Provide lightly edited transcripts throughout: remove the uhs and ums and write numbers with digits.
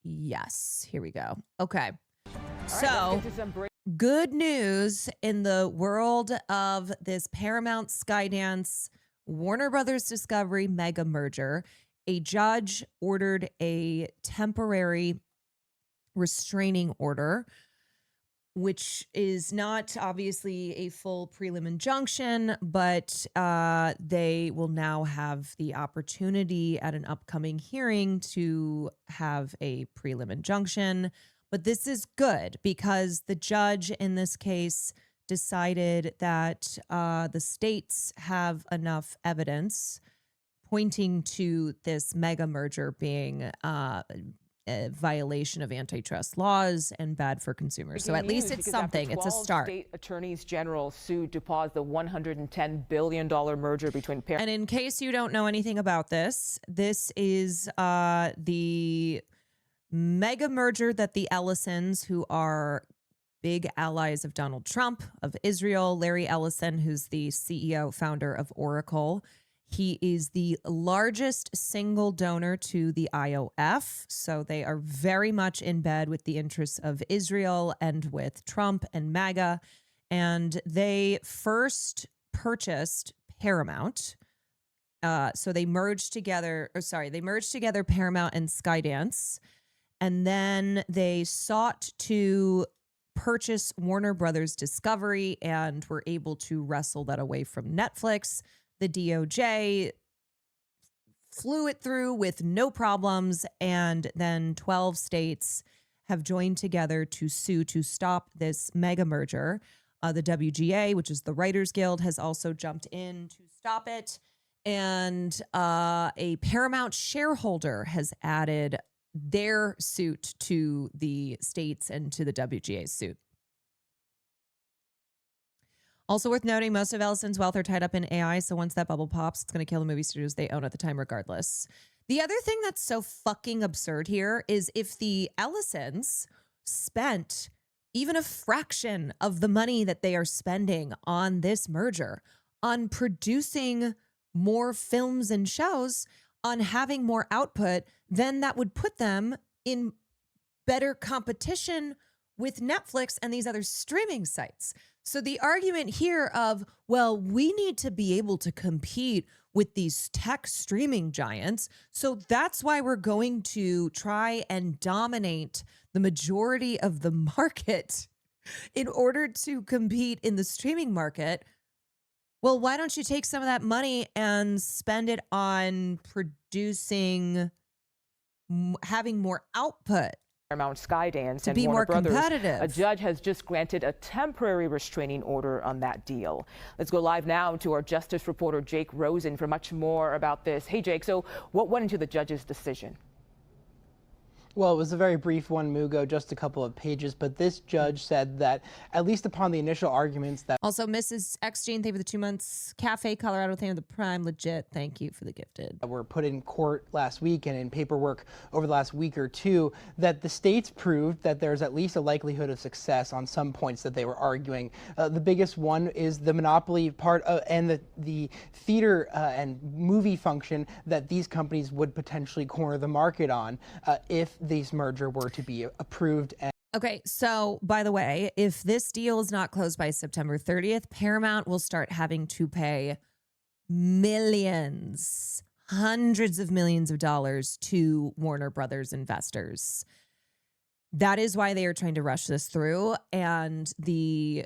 Yes, here we go. Okay. So, good news in the world of this Paramount Skydance Warner Brothers Discovery mega merger. A judge ordered a temporary restraining order, which is not obviously a full prelim injunction, but they will now have the opportunity at an upcoming hearing to have a prelim injunction. But this is good because the judge in this case decided that the states have enough evidence pointing to this mega merger being a violation of antitrust laws and bad for consumers. So at least it's something. It's a start. State attorneys general sued to pause the $110 billion merger between Paramount. And in case you don't know anything about this, this is the mega merger that the Ellisons, who are big allies of Donald Trump, of Israel, Larry Ellison, who's the CEO, founder of Oracle. He is the largest single donor to the IOF, so they are very much in bed with the interests of Israel and with Trump and MAGA. And they first purchased Paramount. So they merged together, Paramount and Skydance. And then they sought to purchase Warner Brothers Discovery and were able to wrestle that away from Netflix. The DOJ flew it through with no problems, and then 12 states have joined together to sue to stop this mega merger. The WGA, which is the Writers Guild, has also jumped in to stop it, and a Paramount shareholder has added their suit to the states and to the WGA's suit. Also worth noting, most of Ellison's wealth are tied up in AI, so once that bubble pops, it's going to kill the movie studios they own at the time regardless. The other thing that's so fucking absurd here is if the Ellisons spent even a fraction of the money that they are spending on this merger, on producing more films and shows, on having more output, then that would put them in better competition with Netflix and these other streaming sites. So the argument here of, well, we need to be able to compete with these tech streaming giants, so that's why we're going to try and dominate the majority of the market in order to compete in the streaming market. Well, why don't you take some of that money and spend it on producing, having more output? Paramount, Skydance, to and be Warner more Brothers. competitive. A judge has just granted a temporary restraining order on that deal. Let's go live now to our justice reporter, Jake Rosen, for much more about this. Hey, Jake, so what went into the judge's decision? Well, it was a very brief one, Mugo, just a couple of pages, but this judge said that, at least upon the initial arguments that... Also, Mrs. X Jane, thank you for the 2 months. Cafe, Colorado, thank you for the Prime. Legit, thank you for the gifted. ...were put in court last week and in paperwork over the last week or two, that the states proved that there's at least a likelihood of success on some points that they were arguing. The biggest one is the monopoly part and the theater and movie function that these companies would potentially corner the market on if this merger were to be approved. Okay, so by the way, if this deal is not closed by September 30th, Paramount will start having to pay millions, hundreds of millions of dollars to Warner Brothers investors. That is why they are trying to rush this through. And the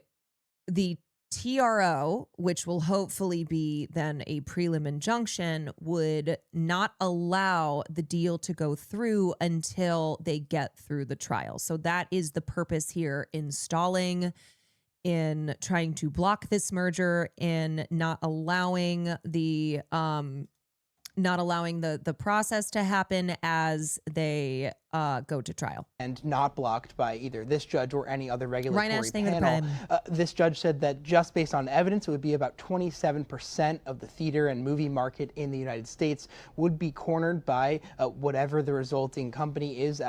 TRO, which will hopefully be then a prelim injunction, would not allow the deal to go through until they get through the trial. So that is the purpose here in stalling, in trying to block this merger, in not allowing the process to happen as they go to trial. And not blocked by either this judge or any other regulatory Ryan panel. This judge said that just based on evidence, it would be about 27% of the theater and movie market in the United States would be cornered by whatever the resulting company is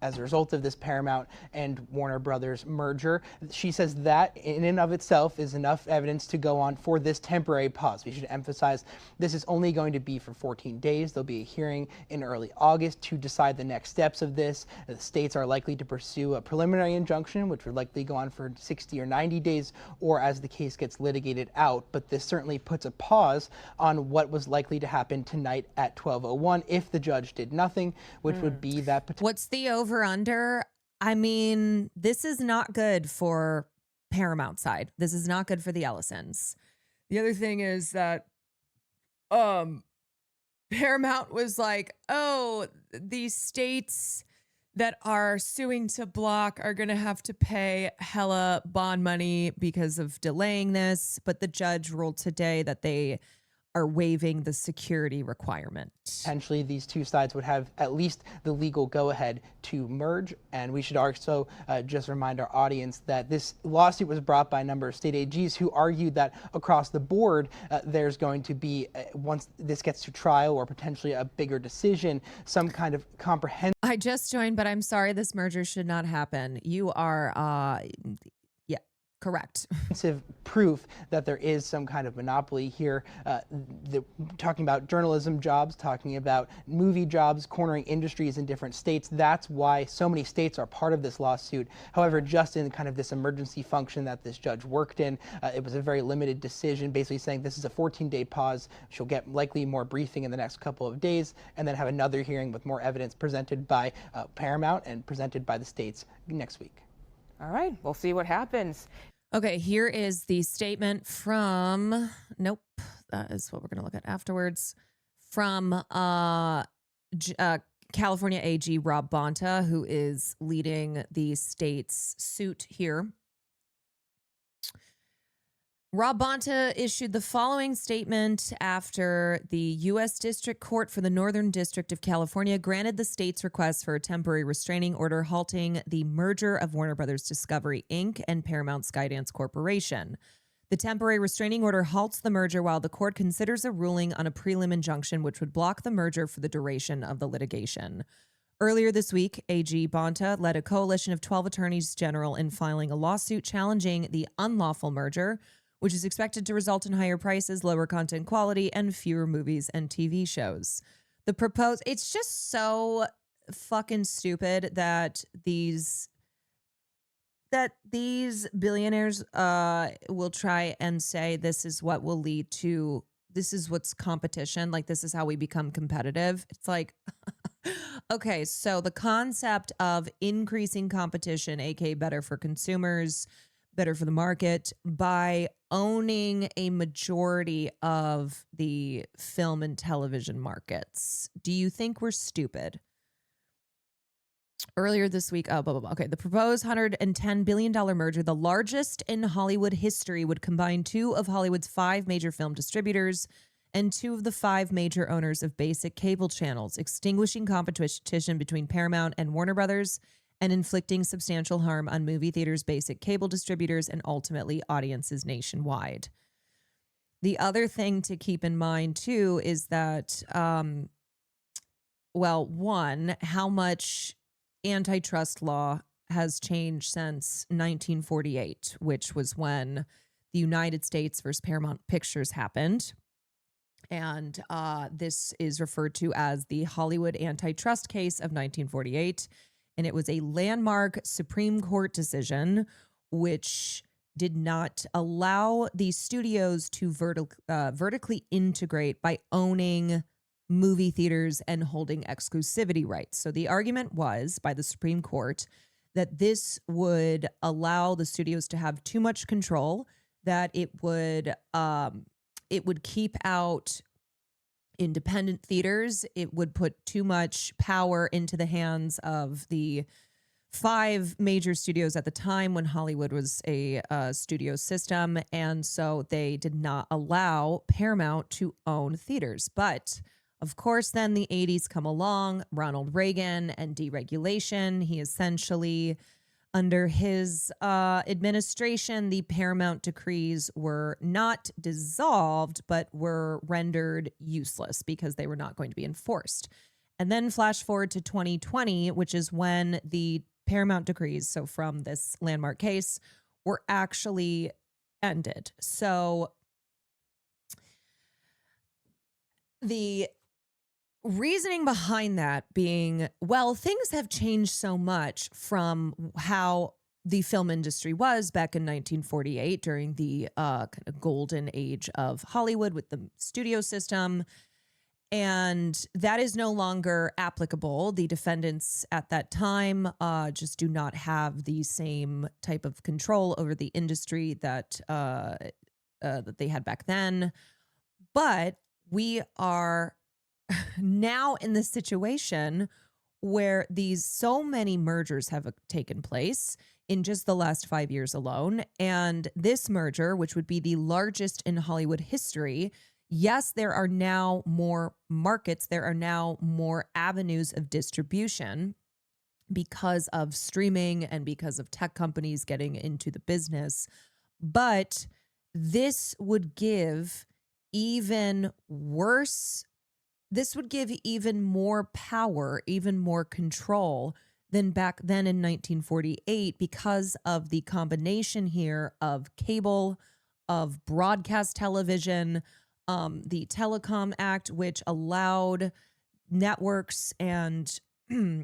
as a result of this Paramount and Warner Brothers merger. She says that in and of itself is enough evidence to go on for this temporary pause. We should emphasize this is only going to be for 14 days. There'll be a hearing in early August to decide the next steps of this. The states are likely to pursue a preliminary injunction, which would likely go on for 60 or 90 days, or as the case gets litigated out. But this certainly puts a pause on what was likely to happen tonight at 12:01 if the judge did nothing, which would be that potential. What's the over under? I mean, this is not good for Paramount side. This is not good for the Ellisons. The other thing is that Paramount was like, oh, these states that are suing to block are going to have to pay hella bond money because of delaying this. But the judge ruled today that they are waiving the security requirement. Potentially, these two sides would have at least the legal go-ahead to merge. And we should also just remind our audience that this lawsuit was brought by a number of state AGs who argued that across the board, there's going to be, once this gets to trial or potentially a bigger decision, some kind of comprehensive. I just joined, but I'm sorry, this merger should not happen. You are, correct. Proof that there is some kind of monopoly here. Talking about journalism jobs, talking about movie jobs, cornering industries in different states. That's why so many states are part of this lawsuit. However, just in kind of this emergency function that this judge worked in, it was a very limited decision, basically saying this is a 14-day pause. She'll get likely more briefing in the next couple of days, and then have another hearing with more evidence presented by Paramount and presented by the states next week. All right, we'll see what happens. Okay, here is the statement from, nope, that is what we're going to look at afterwards, from California AG Rob Bonta, who is leading the state's suit here. Rob Bonta issued the following statement after the U.S. District Court for the Northern District of California granted the state's request for a temporary restraining order halting the merger of Warner Brothers Discovery, Inc. and Paramount Skydance Corporation. The temporary restraining order halts the merger while the court considers a ruling on a prelim injunction which would block the merger for the duration of the litigation. Earlier this week, AG Bonta led a coalition of 12 attorneys general in filing a lawsuit challenging the unlawful merger, which is expected to result in higher prices, lower content quality, and fewer movies and TV shows. It's just so fucking stupid that these billionaires will try and say this is what will lead to, this is what's competition, like this is how we become competitive. It's like, okay, so the concept of increasing competition, aka better for consumers, better for the market, by owning a majority of the film and television markets. Do you think we're stupid? Earlier this week, Okay, the proposed $110 billion merger, the largest in Hollywood history, would combine two of Hollywood's 5 major film distributors and 2 of the 5 major owners of basic cable channels, extinguishing competition between Paramount and Warner Brothers and inflicting substantial harm on movie theaters, basic cable distributors, and ultimately audiences nationwide. The other thing to keep in mind, too, is that, one, how much antitrust law has changed since 1948, which was when the United States versus Paramount Pictures happened. And this is referred to as the Hollywood antitrust case of 1948. And it was a landmark Supreme Court decision which did not allow the studios to vertically integrate by owning movie theaters and holding exclusivity rights. So the argument was by the Supreme Court that this would allow the studios to have too much control, that it would keep out independent theaters. It would put too much power into the hands of the 5 major studios at the time when Hollywood was a studio system. And so they did not allow Paramount to own theaters. But of course, then the 80s come along, Ronald Reagan and deregulation. He essentially, under his administration, the Paramount decrees were not dissolved, but were rendered useless because they were not going to be enforced. And then flash forward to 2020, which is when the Paramount decrees, so from this landmark case, were actually ended. So the reasoning behind that being, well, things have changed so much from how the film industry was back in 1948 during the kind of golden age of Hollywood with the studio system. And that is no longer applicable. The defendants at that time just do not have the same type of control over the industry that that they had back then. But we are now in this situation where these so many mergers have taken place in just the last 5 years alone. And this merger, which would be the largest in Hollywood history, yes, there are now more markets, there are now more avenues of distribution because of streaming and because of tech companies getting into the business. But this would give even worse, this would give even more power, even more control than back then in 1948 because of the combination here of cable, of broadcast television, the Telecom Act, which allowed networks and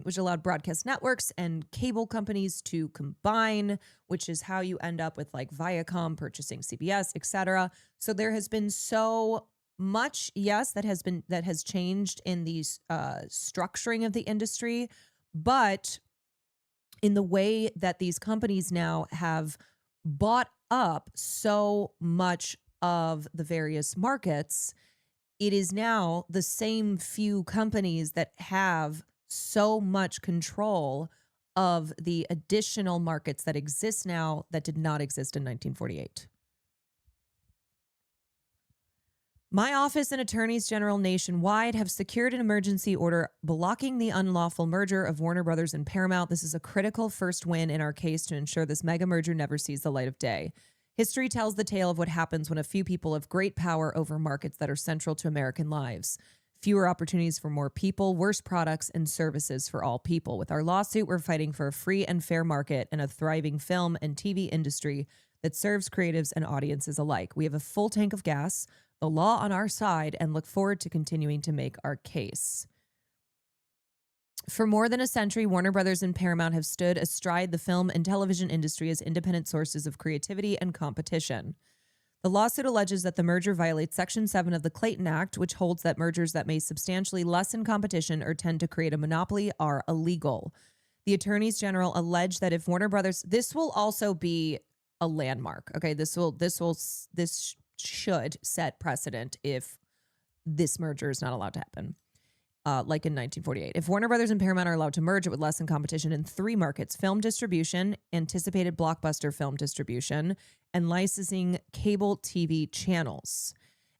which allowed broadcast networks and cable companies to combine, which is how you end up with like Viacom purchasing CBS, et cetera. So there has been so much, yes, that has changed in the structuring of the industry, but in the way that these companies now have bought up so much of the various markets, it is now the same few companies that have so much control of the additional markets that exist now that did not exist in 1948. My office and attorneys general nationwide have secured an emergency order blocking the unlawful merger of Warner Brothers and Paramount. This is a critical first win in our case to ensure this mega merger never sees the light of day. History tells the tale of what happens when a few people have great power over markets that are central to American lives. Fewer opportunities for more people, worse products and services for all people. With our lawsuit, we're fighting for a free and fair market and a thriving film and TV industry that serves creatives and audiences alike. We have a full tank of gas, the law on our side, and look forward to continuing to make our case. For more than a century, Warner Brothers and Paramount have stood astride the film and television industry as independent sources of creativity and competition. The lawsuit alleges that the merger violates Section 7 of the Clayton Act, which holds that mergers that may substantially lessen competition or tend to create a monopoly are illegal. The attorneys general allege that if Warner Brothers, this will also be a landmark. Okay, this should set precedent if this merger is not allowed to happen. Like in 1948. If Warner Brothers and Paramount are allowed to merge, it would lessen competition in 3 markets: film distribution, anticipated blockbuster film distribution, and licensing cable TV channels.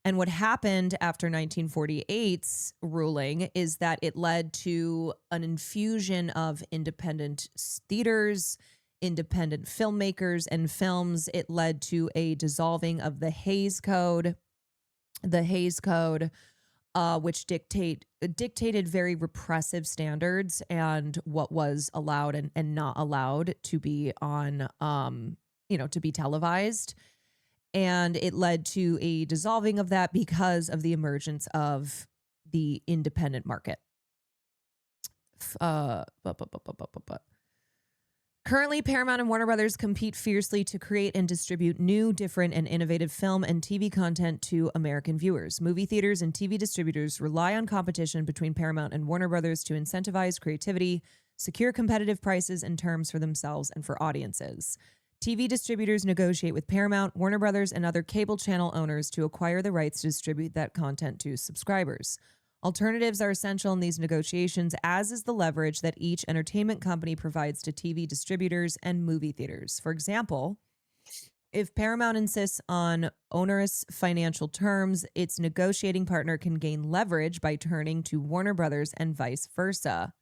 And what happened after 1948's ruling is that it led to an infusion of independent theaters, independent filmmakers and films. It led to a dissolving of the Hays Code. The Hays Code, which dictated very repressive standards and what was allowed and not allowed to be on, to be televised. And it led to a dissolving of that because of the emergence of the independent market. Currently, Paramount and Warner Brothers compete fiercely to create and distribute new, different, and innovative film and TV content to American viewers. Movie theaters and TV distributors rely on competition between Paramount and Warner Brothers to incentivize creativity, secure competitive prices and terms for themselves and for audiences. TV distributors negotiate with Paramount, Warner Brothers, and other cable channel owners to acquire the rights to distribute that content to subscribers. Alternatives are essential in these negotiations, as is the leverage that each entertainment company provides to TV distributors and movie theaters. For example, if Paramount insists on onerous financial terms, its negotiating partner can gain leverage by turning to Warner Brothers and vice versa.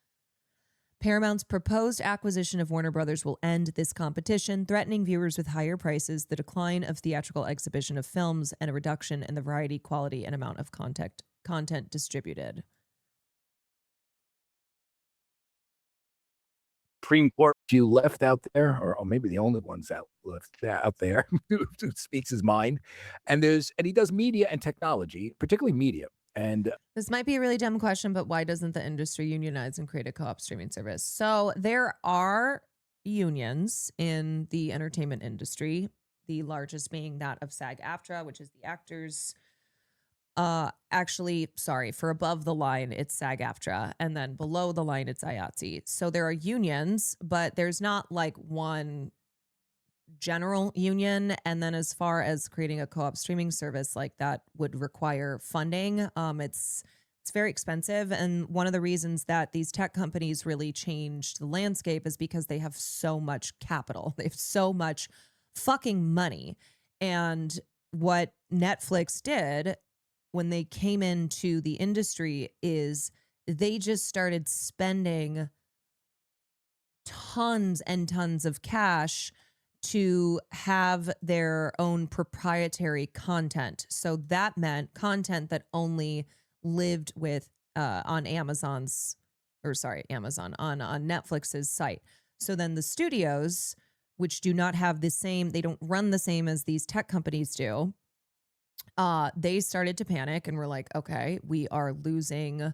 Paramount's proposed acquisition of Warner Brothers will end this competition, threatening viewers with higher prices, the decline of theatrical exhibition of films, and a reduction in the variety, quality, and amount of content distributed. Supreme Court few left out there, or maybe the only ones that left out there who speaks his mind. And he does media and technology, particularly media. And This might be a really dumb question, but why doesn't the industry unionize and create a co-op streaming service? So there are unions in the entertainment industry, the largest being that of SAG-AFTRA, which is the actors. Actually, sorry, for above the line, it's SAG-AFTRA, and then below the line, it's IATSE. So there are unions, but there's not like one general union. And then as far as creating a co-op streaming service, like that would require funding. It's very expensive. And one of the reasons that these tech companies really changed the landscape is because they have so much capital. They have so much fucking money. And what Netflix did when they came into the industry is they just started spending tons and tons of cash to have their own proprietary content. So that meant content that only lived with on Amazon on Netflix's site. So then the studios, which do not have the same, they don't run the same as these tech companies do, they started to panic and were like, okay, we are losing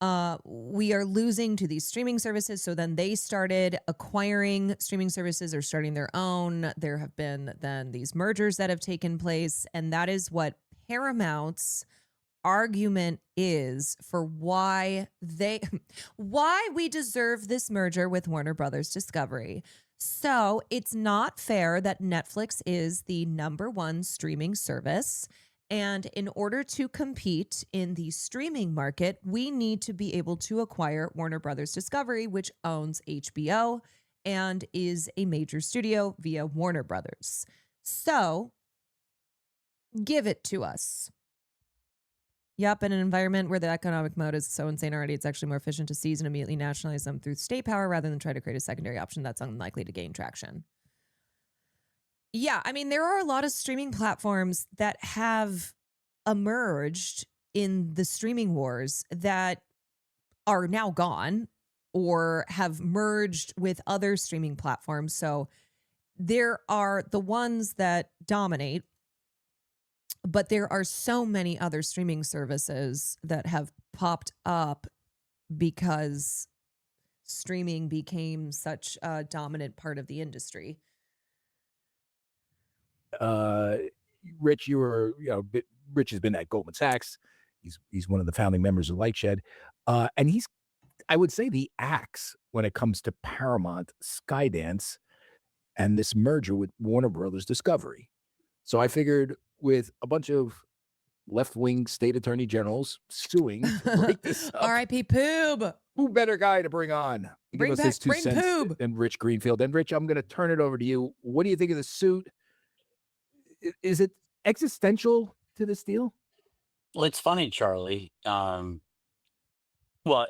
to these streaming services. So then they started acquiring streaming services or starting their own. There have been then these mergers that have taken place. And that is what Paramount's argument is for why we deserve this merger with Warner Brothers Discovery. So it's not fair that Netflix is the #1 streaming service. And in order to compete in the streaming market, we need to be able to acquire Warner Brothers Discovery, which owns HBO and is a major studio via Warner Brothers. So give it to us. Yep, in an environment where the economic mode is so insane already, it's actually more efficient to seize and immediately nationalize them through state power rather than try to create a secondary option that's unlikely to gain traction. Yeah, I mean, there are a lot of streaming platforms that have emerged in the streaming wars that are now gone or have merged with other streaming platforms. So there are the ones that dominate, but there are so many other streaming services that have popped up because streaming became such a dominant part of the industry. Rich, Rich has been at Goldman Sachs. He's one of the founding members of Lightshed. And he's, I would say, the axe when it comes to Paramount, Skydance, and this merger with Warner Brothers Discovery. So I figured with a bunch of left-wing state attorney generals suing to break this up, R.I.P. Poob. who better guy to bring on? To Bring give us back his 2 Bring cents Poob. than Rich Greenfield. And Rich, I'm going to turn it over to you. What do you think of the suit? Is it existential to this deal? Well, it's funny, Charlie. Well,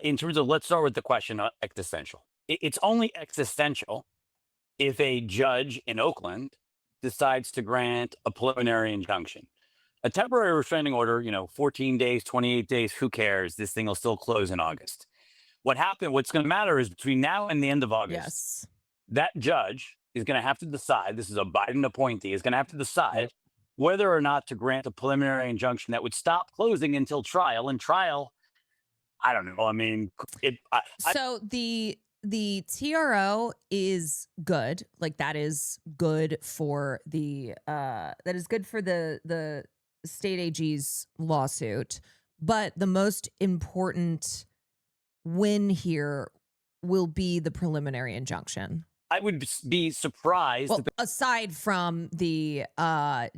in terms of, let's start with the question of existential. It's only existential if a judge in Oakland decides to grant a preliminary injunction. A temporary restraining order, 14 days, 28 days, who cares? This thing will still close in August. What's going to matter is between now and the end of August, Yes. that judge is going to have to decide, this is a Biden appointee, is going to have to decide whether or not to grant a preliminary injunction that would stop closing until trial. And trial, I don't know. I mean, So the TRO is good. Like that is good for the state AG's lawsuit. But the most important win here will be the preliminary injunction. I would be surprised. Well, aside from the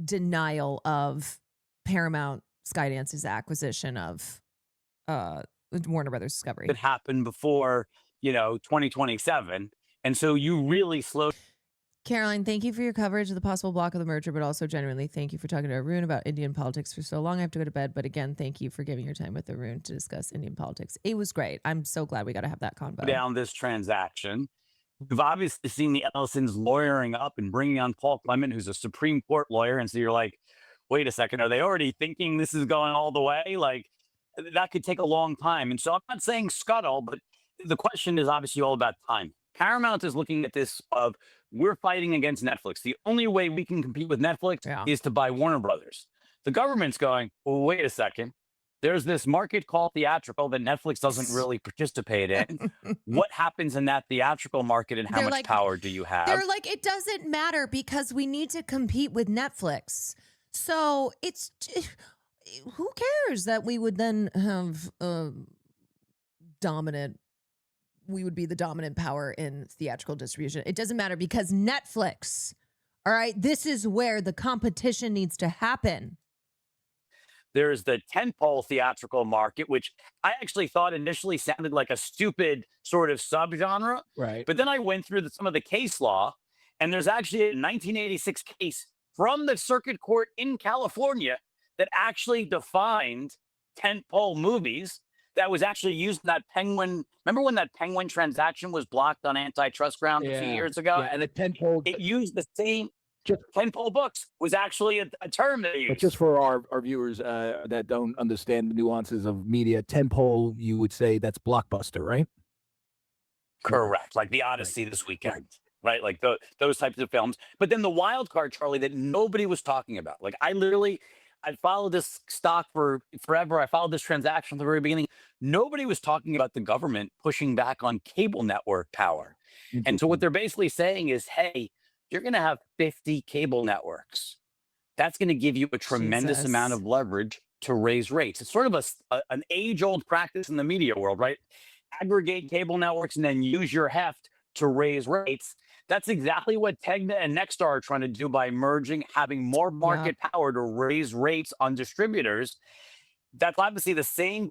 denial of Paramount Skydance's acquisition of Warner Brothers Discovery. Could happen before, 2027. And so you really slow. Caroline, thank you for your coverage of the possible block of the merger, but also genuinely thank you for talking to Arun about Indian politics for so long. I have to go to bed, but again, thank you for giving your time with Arun to discuss Indian politics. It was great. I'm so glad we got to have that convo. Down this transaction. We've obviously seen the Ellisons lawyering up and bringing on Paul Clement, who's a Supreme Court lawyer. And so you're like, wait a second, are they already thinking this is going all the way? Like, that could take a long time. And so I'm not saying scuttle, but the question is obviously all about time. Paramount is looking at this of we're fighting against Netflix. The only way we can compete with Netflix Yeah. is to buy Warner Brothers. The government's going, well, wait a second. There's this market called theatrical that Netflix doesn't really participate in. What happens in that theatrical market and how They're much like- power do you have? They're like, it doesn't matter because we need to compete with Netflix. So it's who cares that we would then have we would be the dominant power in theatrical distribution. It doesn't matter because Netflix, all right, this is where the competition needs to happen. There's the tentpole theatrical market, which I actually thought initially sounded like a stupid sort of subgenre. Right. But then I went through some of the case law, and there's actually a 1986 case from the circuit court in California that actually defined tentpole movies that was actually used in that Penguin. Remember when that Penguin transaction was blocked on antitrust grounds a few years ago? Yeah, and a tentpole. It used the same Just- tentpole books was actually a term they used. But just for our viewers that don't understand the nuances of media, tentpole, you would say that's blockbuster, right? Correct. Like the Odyssey this weekend, right? Like those types of films. But then the wild card, Charlie, that nobody was talking about. Like I followed this stock for forever. I followed this transaction from the very beginning. Nobody was talking about the government pushing back on cable network power. And so what they're basically saying is, hey, you're going to have 50 cable networks. That's going to give you a tremendous Jesus. amount of leverage to raise rates. It's sort of an age-old practice in the media world, right? Aggregate cable networks and then use your heft to raise rates. That's exactly what Tegna and Nexstar are trying to do by merging, having more market power to raise rates on distributors. That's obviously the same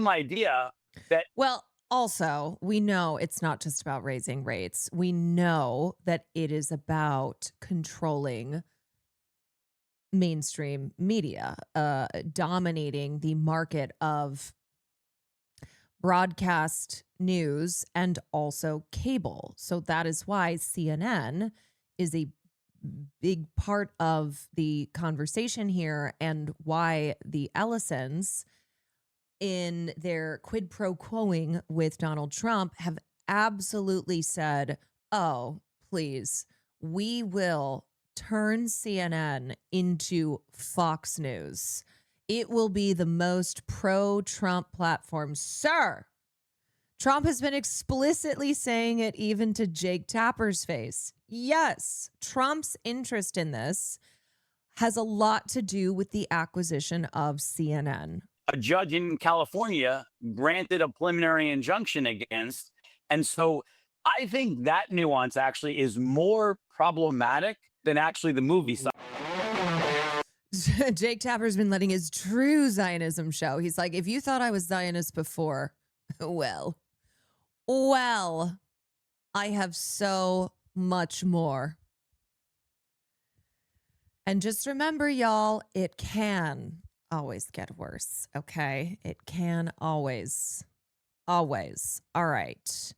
idea that. Well, also, we know it's not just about raising rates. We know that it is about controlling mainstream media, dominating the market of broadcast news and also cable. So that is why CNN is a big part of the conversation here and why the Ellisons, in their quid pro quoing with Donald Trump, have absolutely said, oh, please, we will turn CNN into Fox News. It will be the most pro-Trump platform. Sir, Trump has been explicitly saying it even to Jake Tapper's face. Yes, Trump's interest in this has a lot to do with the acquisition of CNN. A judge in California granted a preliminary injunction against. And so I think that nuance actually is more problematic than actually the movie side. Jake Tapper's been letting his true Zionism show. He's like, if you thought I was Zionist before, well, I have so much more. And just remember, y'all, it can always get worse, okay? It can always. All right.